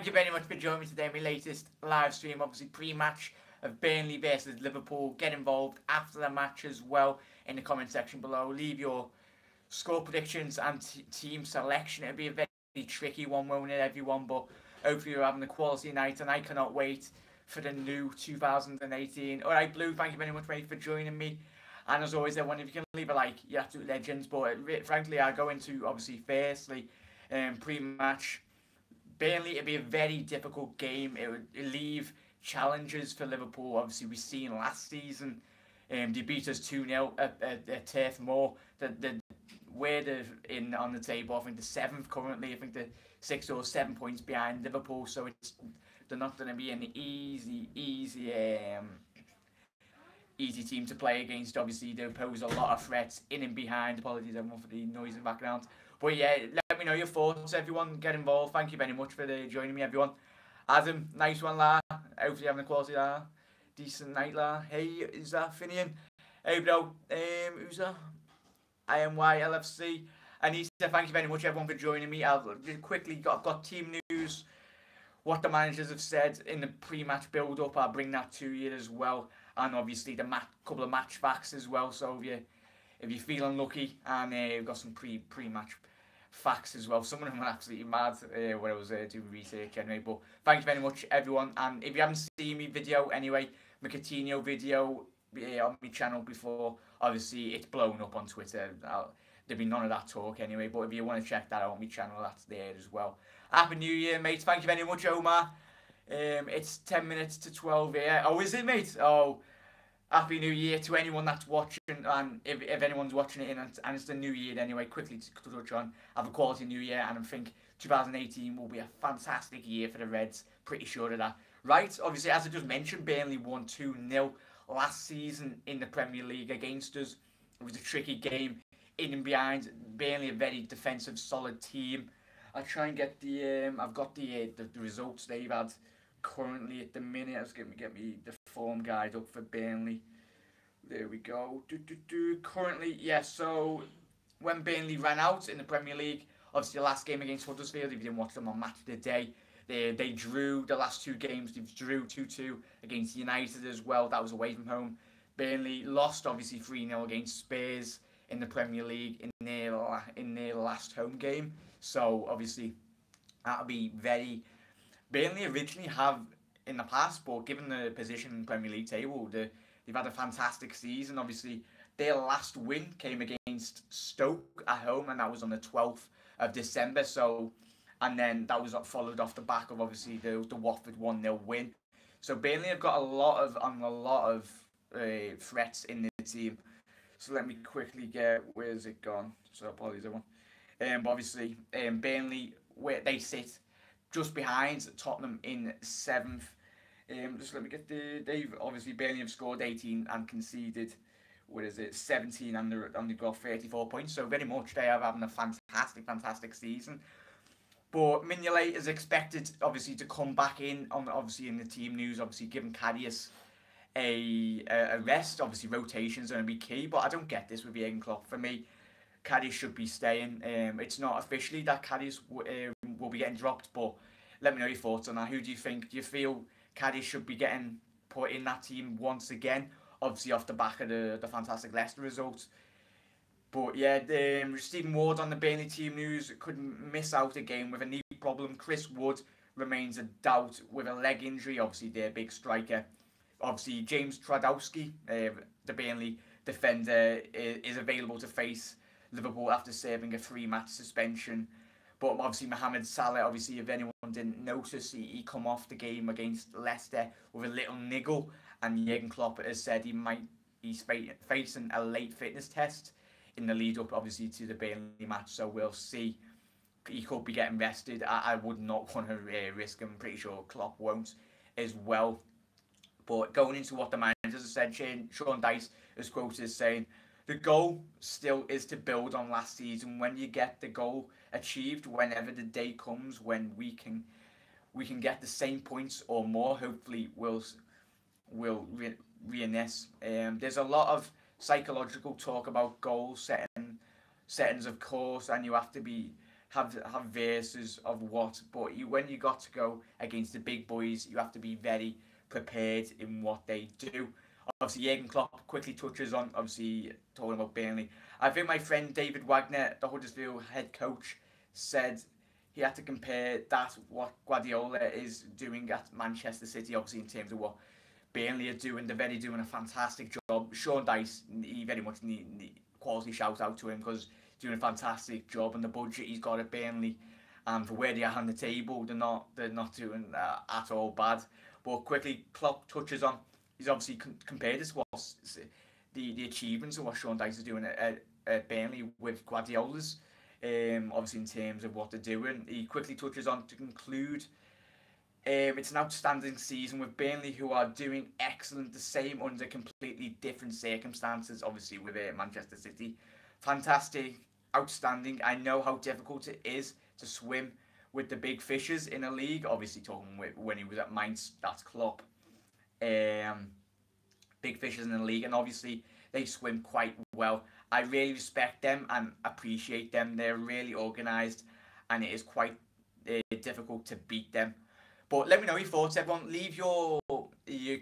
you very much for joining me today in my latest live stream, obviously pre-match of Burnley versus Liverpool. Get involved after the match as well in the comment section below. Leave your score predictions and team selection. It'll be a very tricky one, won't it, everyone? But hopefully you're having a quality night, and I cannot wait for the new 2018. Alright, Blue, thank you very much, mate, for joining me. And as always, everyone, if you can leave a like, you're absolute legends. But frankly, I'll go into, obviously, firstly, pre-match. Burnley, it'd be a very difficult game. It would leave challenges for Liverpool. Obviously, we've seen last season, they beat us 2-0 at Turf Moor. We're in on the table. I think the 7th currently. I think the 6 or 7 points behind Liverpool. So they're not going to be an easy team to play against. Obviously, they pose a lot of threats in and behind. Apologies, everyone, for the noise in the background. But yeah, let me know your thoughts, everyone. Get involved. Thank you very much for joining me, everyone. Adam, nice one, la. Hopefully having a quality, la. Decent night, la. Hey, is that Finian? Hey, bro. Who's that? YNWA LFC. Anita, thank you very much, everyone, for joining me. I've just quickly got team news, what the managers have said in the pre-match build-up. I'll bring that to you as well, and obviously the couple of match facts as well. So if you're feeling lucky, and we've got some pre-match facts as well. Some of them are absolutely mad when I was doing research anyway. But thank you very much, everyone. And if you haven't seen my video anyway, my Coutinho video on my channel before, obviously it's blown up on Twitter. There'll be none of that talk anyway. But if you want to check that out on my channel, that's there as well. Happy New Year, mate. Thank you very much, Omar. It's 10 minutes to 12 here. Oh, is it, mate? Oh, Happy New Year to anyone that's watching, and if anyone's watching it and it's the New Year anyway, quickly to touch on, have a quality New Year, and I think 2018 will be a fantastic year for the Reds, pretty sure of that. Right, obviously, as I just mentioned, Burnley won 2-0 last season in the Premier League against us. It was a tricky game, in and behind. Burnley, a very defensive, solid team. I'll try and get I've got the results they've had currently at the minute. Let's get me the form guide up for Burnley. There we go. Currently, yeah, so when Burnley ran out in the Premier League, obviously the last game against Huddersfield, if you didn't watch them on Match of the Day, they drew the last 2 games. They drew 2-2 against United as well. That was away from home. Burnley lost, obviously, 3-0 against Spurs in the Premier League in their last home game. So, obviously, that'll be very... Burnley originally have in the past, but given the position in the Premier League table, they've had a fantastic season. Obviously, their last win came against Stoke at home, and that was on the 12th of December. So, and then that was followed off the back of obviously the Watford 1-0 win. So Burnley have got a lot of threats in the team. So let me quickly get, where's it gone? So apologies everyone. But obviously, Burnley, where they sit just behind Tottenham in 7th. Just let me get they've obviously Burnley have scored 18 and conceded, 17, and they've got 34 points. So very much they are having a fantastic season. But Mignolet is expected obviously to come back in in the team news, obviously giving Karius a rest. Obviously rotations are going to be key, but I don't get this with Jurgen Klopp. For me, Karius should be staying. It's not officially that Karius will be getting dropped, but let me know your thoughts on that. Who do you think? Do you feel Karius should be getting put in that team once again? Obviously off the back of the fantastic Leicester results. But yeah, Stephen Ward on the Burnley team news could miss out a game with a knee problem. Chris Wood remains a doubt with a leg injury. Obviously their big striker. Obviously James Tradowski, the Burnley defender, is available to face Liverpool after serving a 3-match suspension. But obviously Mohamed Salah, obviously if anyone didn't notice, he come off the game against Leicester with a little niggle, and Jurgen Klopp has said he's facing a late fitness test in the lead up obviously to the Burnley match. So we'll see. He could be getting rested. I would not want to risk him. I'm pretty sure Klopp won't as well. But going into what the managers have said, Sean Dyche is quoted as saying, the goal still is to build on last season. When you get the goal achieved, whenever the day comes when we can get the same points or more, hopefully we'll reinvest. There's a lot of psychological talk about goal settings, of course, and you have to be have verses of what, but when you got to go against the big boys, you have to be very prepared in what they do. Obviously, Jurgen Klopp quickly touches on, obviously, talking about Burnley. I think my friend David Wagner, the Huddersfield head coach, said he had to compare that, what Guardiola is doing at Manchester City, obviously, in terms of what Burnley are doing. They're very doing a fantastic job. Sean Dice, he very much need quality shout out to him because he's doing a fantastic job, and the budget he's got at Burnley, and for where they are on the table, they're not doing at all bad. But quickly, Klopp touches on. He's obviously compared this to what the achievements of what Sean Dice is doing at Burnley with Guardiola's. Obviously, in terms of what they're doing, he quickly touches on to conclude. It's an outstanding season with Burnley, who are doing excellent, the same under completely different circumstances, obviously with Manchester City. Fantastic, outstanding. I know how difficult it is to swim with the big fishes in a league, obviously talking with, when he was at Mainz, that's Klopp. Big fishes in the league, and obviously they swim quite well. I really respect them and appreciate them. They're really organised, and it is quite difficult to beat them. But let me know your thoughts, everyone. Leave your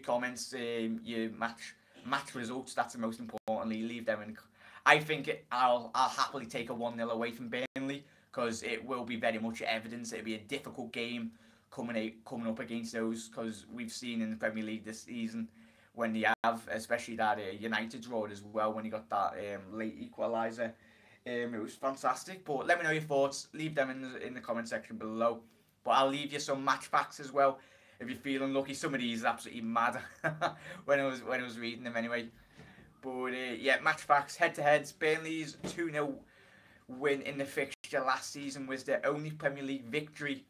comments, your match results. That's the most importantly. Leave them in. I think I'll happily take a 1-0 away from Burnley because it will be very much evidence. It'll be a difficult game coming up against those, because we've seen in the Premier League this season when they have, especially that United draw as well, when he got that late equaliser. It was fantastic. But let me know your thoughts. Leave them in the comment section below. But I'll leave you some match facts as well if you're feeling lucky. Some of these are absolutely mad when I was reading them anyway. But yeah, match facts, head-to-heads. Burnley's 2-0 win in the fixture last season was their only Premier League victory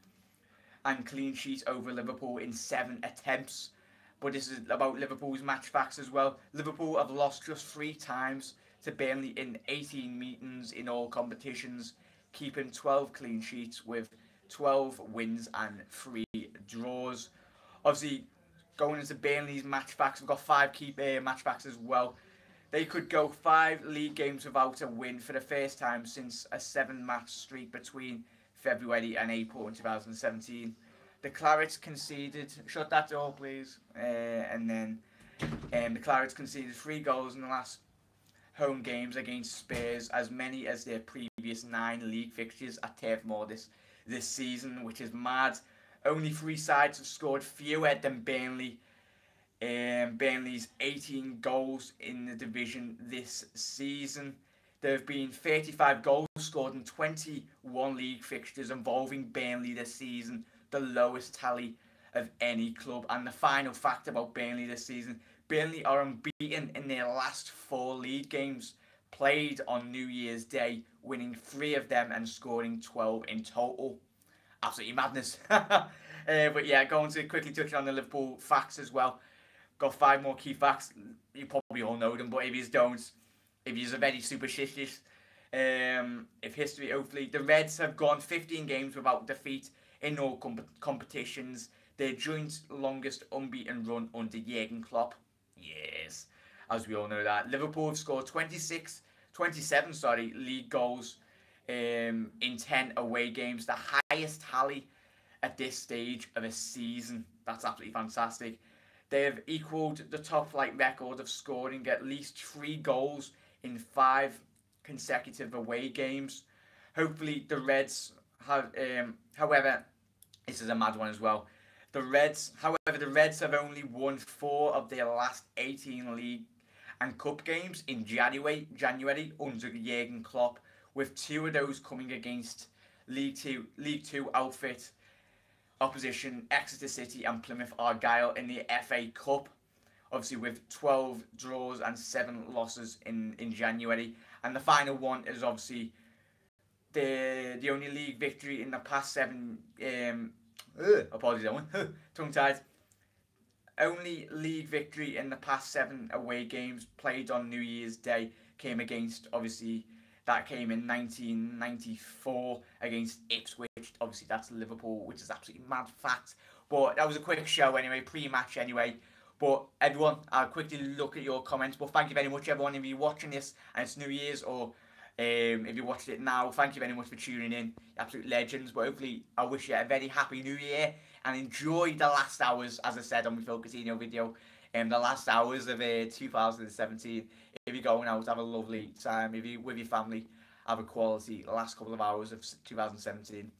and clean sheet over Liverpool in 7 attempts. But this is about Liverpool's match facts as well. Liverpool have lost just 3 times to Burnley in 18 meetings in all competitions, keeping 12 clean sheets with 12 wins and 3 draws. Obviously, going into Burnley's match facts, we've got 5 key match facts as well. They could go 5 league games without a win for the first time since a 7-match streak between February and April in 2017. The Clarets conceded, shut that door please, and then the Clarets conceded 3 goals in the last home games against Spurs, as many as their previous 9 league fixtures at Turf Moor this season, which is mad. Only 3 sides have scored fewer than Burnley. Burnley's 18 goals in the division this season. There have been 35 goals scored in 21 league fixtures involving Burnley this season, the lowest tally of any club. And the final fact about Burnley this season, Burnley are unbeaten in their last 4 league games played on New Year's Day, winning 3 of them and scoring 12 in total. Absolutely madness. But yeah, going to quickly touch on the Liverpool facts as well. Got 5 more key facts. You probably all know them, but if you don't, if you're very superstitious, if history, hopefully, the Reds have gone 15 games without defeat in all competitions. Their joint longest unbeaten run under Jurgen Klopp. Yes, as we all know that. Liverpool have scored 27 league goals in 10 away games, the highest tally at this stage of a season. That's absolutely fantastic. They have equalled the top flight record of scoring at least 3 goals in 5 consecutive away games. Hopefully the Reds have, however, this is a mad one as well. The Reds have only won 4 of their last 18 league and cup games in January under Jurgen Klopp, with 2 of those coming against League Two outfit opposition Exeter City and Plymouth Argyle in the FA Cup. Obviously with 12 draws and 7 losses in January. And the final one is obviously the only league victory in the past 7 apologies that one tongue tied. Only league victory in the past 7 away games played on New Year's Day came against, obviously that came in 1994 against Ipswich. Obviously that's Liverpool, which is absolutely mad fact. But that was a quick show anyway, pre-match anyway. But everyone, I'll quickly look at your comments. But thank you very much everyone if you're watching this and it's New Year's, or If you watched it now, thank you very much for tuning in. Absolute legends. But hopefully, I wish you a very happy new year and enjoy the last hours, as I said on my Phil Coutinho video, the last hours of 2017. If you're going out, have a lovely time. If you with your family, have a quality last couple of hours of 2017.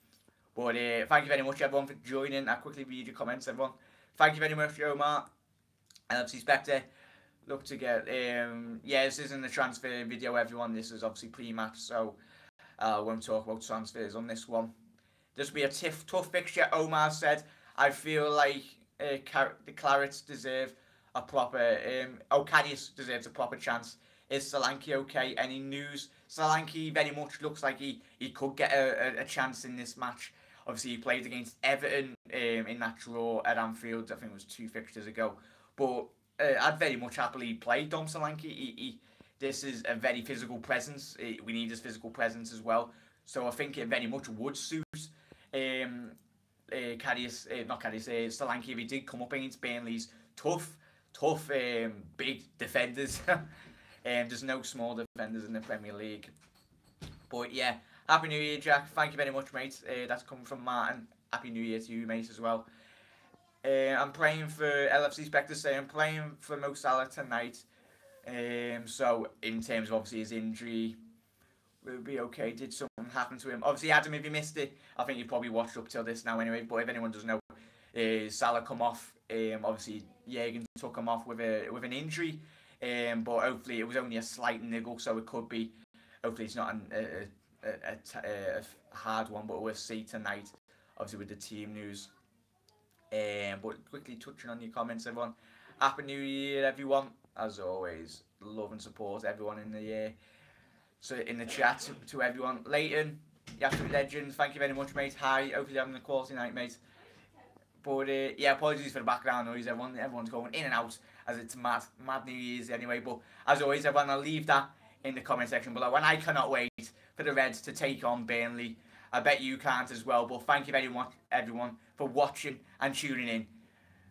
But thank you very much, everyone, for joining. I'll quickly read your comments, everyone. Thank you very much, Omar. And LFC Spectre. Look to get, this isn't a transfer video, everyone. This is obviously pre-match, so I won't talk about transfers on this one. This will be a tough fixture, Omar said. I feel like the Clarets deserve a proper, Cadius deserves a proper chance. Is Solanke okay? Any news? Solanke very much looks like he could get a chance in this match. Obviously, he played against Everton in that draw at Anfield. I think it was 2 fixtures ago. But I'd very much happily play Dom Solanke. This is a very physical presence. We need his physical presence as well. So I think it very much would suit Solanke if he did come up against Burnley's tough, big defenders. There's no small defenders in the Premier League. But yeah, Happy New Year, Jack. Thank you very much, mate. That's coming from Martin. Happy New Year to you, mate, as well. I'm praying for LFC Spectre say I'm praying for Mo Salah tonight. So in terms of obviously his injury, will be okay. Did something happen to him? Obviously, Adam, if you missed it, I think you probably watched up till this now anyway. But if anyone doesn't know, Salah come off. Obviously, Jürgen took him off with an injury. But hopefully it was only a slight niggle, so it could be. Hopefully it's not a hard one, but we'll see tonight. Obviously with the team news. But quickly touching on your comments, everyone. Happy New Year, everyone. As always, love and support everyone in the chat to everyone. Leighton, you absolute legend. Thank you very much, mate. Hi. Hopefully you're having a quality night, mate. But apologies for the background noise, everyone. Everyone's going in and out as it's mad New Year's anyway. But as always, everyone, I'll leave that in the comment section below. And I cannot wait for the Reds to take on Burnley. I bet you can't as well. But thank you very much, everyone, for watching and tuning in.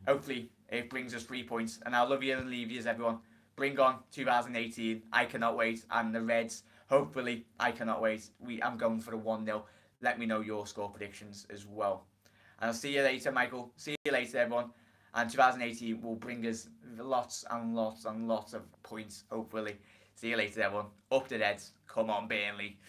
Hopefully it brings us 3 points. And I'll love you and leave you, everyone. Bring on 2018. I cannot wait. And the Reds, hopefully, I cannot wait. I'm going for a 1-0. Let me know your score predictions as well. And I'll see you later, Michael. See you later, everyone. And 2018 will bring us lots and lots and lots of points, hopefully. See you later, everyone. Up the Reds. Come on, Burnley.